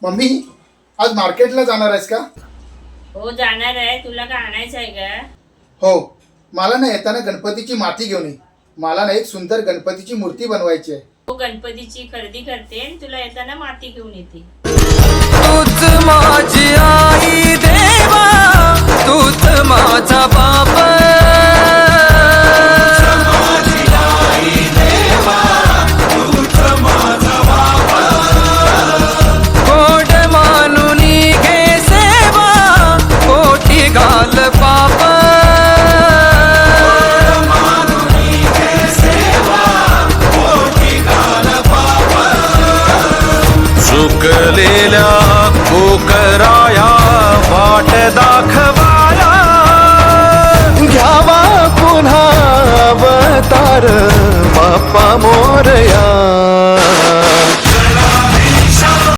Mummy आज मार्केटला जाणार आहेस का? हो जाणार आहे. तुला काय आणायचं आहे का? हो, मला ना येताना गणपतीची माती घेऊन ये. मला ना एक सुंदर गणपतीची मूर्ती बनवायची आहे. हो गणपतीची खरेदी करते आणि तुला येताना माती घेऊन येते. तूच माझी आई देवा, तूच माझा बाप. गोड मानुनी घे सेवा, कोटी घाल पाप. चुकलेल्या कोकराया वाट दाखवाया, घ्यावा पुन्हा अवतार बाप्पा मोरया.